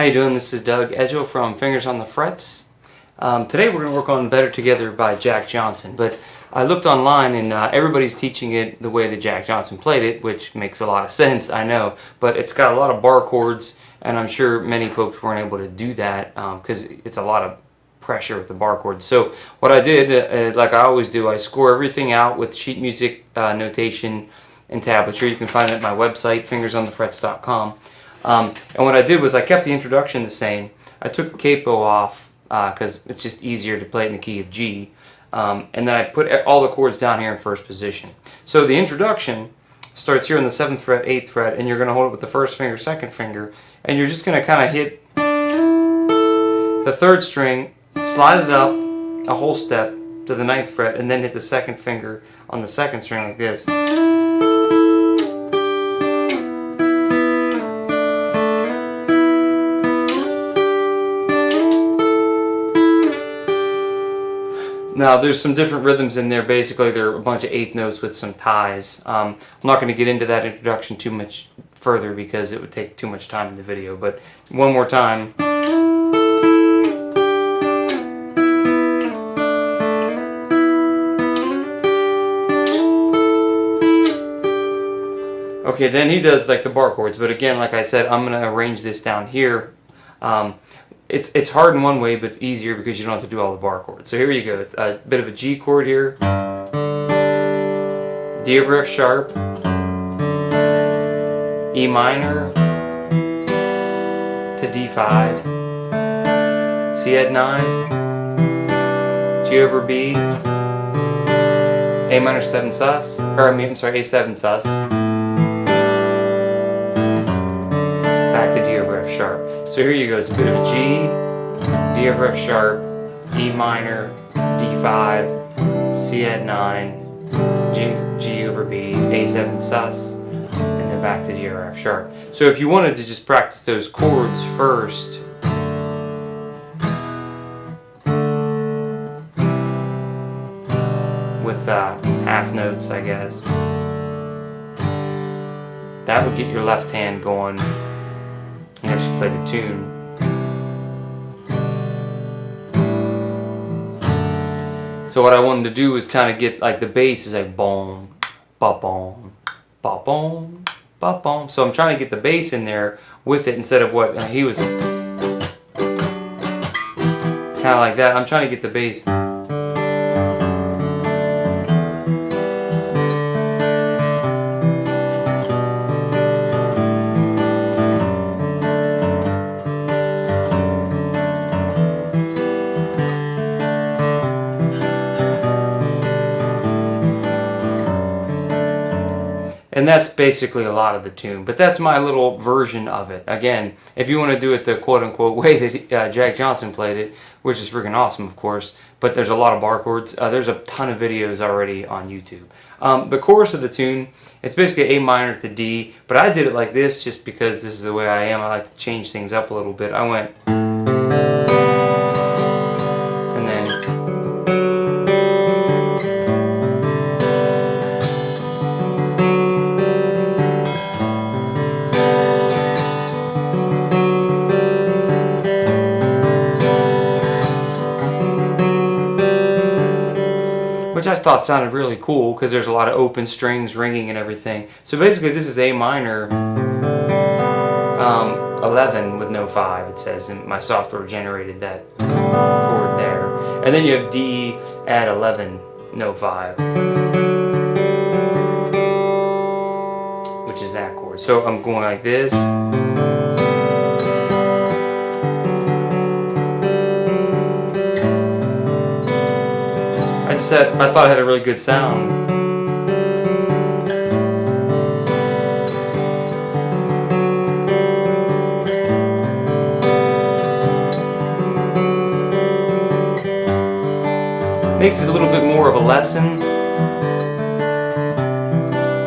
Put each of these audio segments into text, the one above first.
How you doing? This is Doug Edgell from Fingers on the Frets. Today we're going to work on Better Together by Jack Johnson, but I looked online and everybody's teaching it the way that Jack Johnson played it, which makes a lot of sense, I know, but it's got a lot of bar chords, and I'm sure many folks weren't able to do that because it's a lot of pressure with the bar chords. So what I did, like I always do, I score everything out with sheet music notation and tablature. You can find it at my website, fingersonthefrets.com. And what I did was I kept the introduction the same. I took the capo off because it's just easier to play it in the key of G. And then I put all the chords down here in first position. So the introduction starts here on the 7th fret, 8th fret, and you're going to hold it with the first finger, second finger, and you're just going to kind of hit the 3rd string, slide it up a whole step to the 9th fret, and then hit the 2nd finger on the 2nd string like this. Now there's some different rhythms in there. Basically there are a bunch of 8th notes with some ties. I'm not going to get into that introduction too much further because it would take too much time in the video, but one more time. Okay, then he does like the bar chords, but again, like I said, I'm going to arrange this down here. It's hard in one way, but easier because you don't have to do all the bar chords. So here you go. It's a bit of a G chord here, D over F sharp, E minor to D5, C add 9, G over B, A minor 7 sus, or I'm sorry, A7 sus, back to D over F sharp. So here you go, it's a bit of a G, D over F sharp, E minor, D5, C add 9, G over B, A7 sus, and then back to D over F sharp. So if you wanted to just practice those chords first, with half notes, I guess, that would get your left hand going. You actually play the tune. So what I wanted to do is kind of get like the bass is like boom, ba boom, ba boom, ba boom. So I'm trying to get the bass in there with it instead of what he was kind of like that. I'm trying to get the bass. And that's basically a lot of the tune, but that's my little version of it. Again, if you want to do it the quote-unquote way that Jack Johnson played it, which is freaking awesome, of course, but there's a lot of bar chords. There's a ton of videos already on YouTube. The chorus of the tune, it's basically A minor to D, but I did it like this just because this is the way I am. I like to change things up a little bit. I went, and then, which I thought sounded really cool because there's a lot of open strings ringing and everything. So basically this is A minor 11 with no 5, it says, and my software generated that chord there. And then you have D add 11, no 5, which is that chord. So I'm going like this. I thought it had a really good sound. Makes it a little bit more of a lesson,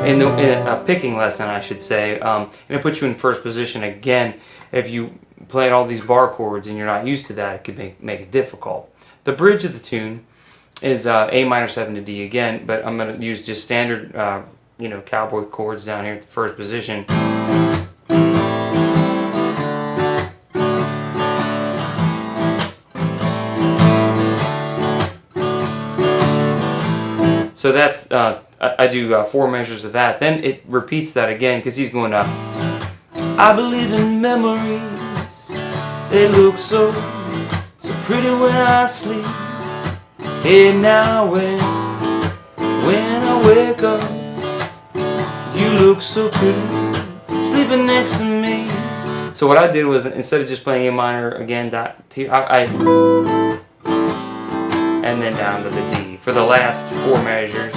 in a picking lesson, I should say, and it puts you in first position. Again, if you play all these bar chords and you're not used to that, it could make it difficult. The bridge of the tune is A minor 7 to D again, but I'm going to use just standard cowboy chords down here at the first position. So that's, I do 4 measures of that. Then it repeats that again because he's going up. I believe in memories, they look so pretty when I sleep. Hey, now when I wake up, you look so pretty, sleeping next to me. So what I did was, instead of just playing A minor again, and then down to the D for the last 4 measures.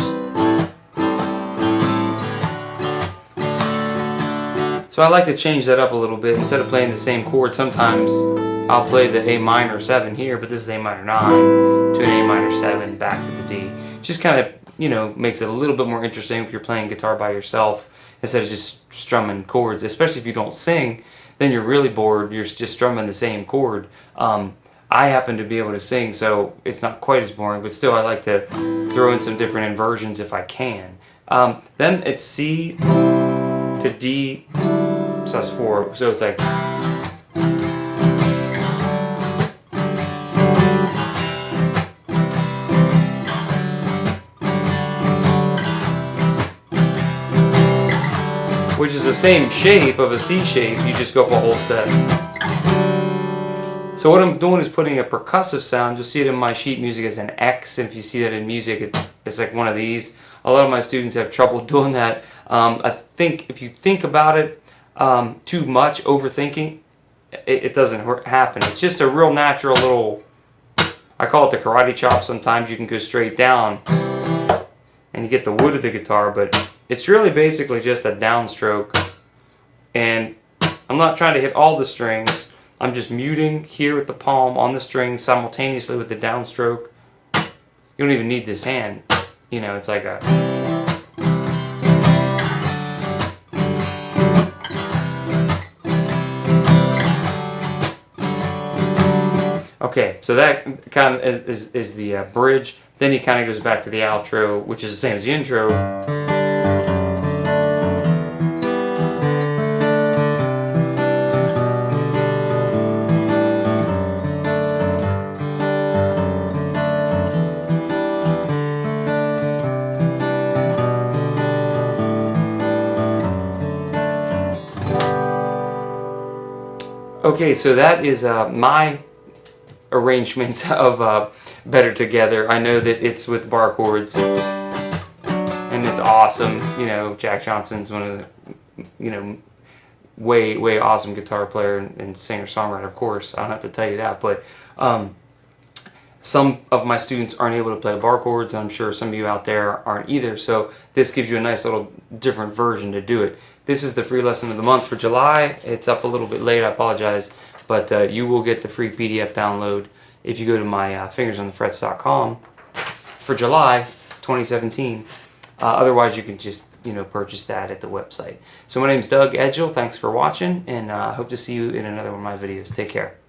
So I like to change that up a little bit. Instead of playing the same chord, sometimes I'll play the A minor 7 here, but this is A minor 9 to an A minor 7 back to the D. Just kind of, you know, makes it a little bit more interesting if you're playing guitar by yourself instead of just strumming chords. Especially if you don't sing, then you're really bored. You're just strumming the same chord. I happen to be able to sing, so it's not quite as boring, but still I like to throw in some different inversions if I can. Then it's C to D, so that's 4, so it's like... which is the same shape of a C shape, you just go up a whole step. So what I'm doing is putting a percussive sound. You'll see it in my sheet music as an X, and if you see that in music, it's like one of these. A lot of my students have trouble doing that. I think if you think about it too much, overthinking, it doesn't happen. It's just a real natural little, I call it the karate chop. Sometimes you can go straight down and you get the wood of the guitar, but it's really basically just a downstroke. And I'm not trying to hit all the strings. I'm just muting here with the palm on the string simultaneously with the downstroke. You don't even need this hand. You know, it's like a... Okay, so that kind of is the bridge. Then he kind of goes back to the outro, which is the same as the intro. Okay, so that is my arrangement of Better Together. I know that it's with bar chords, and it's awesome. You know, Jack Johnson's one of the, you know, way awesome guitar player and singer-songwriter, of course. I don't have to tell you that, but some of my students aren't able to play bar chords, and I'm sure some of you out there aren't either, so this gives you a nice little different version to do it. This is the free lesson of the month for July. It's up a little bit late, I apologize, but you will get the free PDF download if you go to my fingersonthefrets.com for July 2017. Otherwise, you can just, you know, purchase that at the website. So my name is Doug Edgell. Thanks for watching, and I hope to see you in another one of my videos. Take care.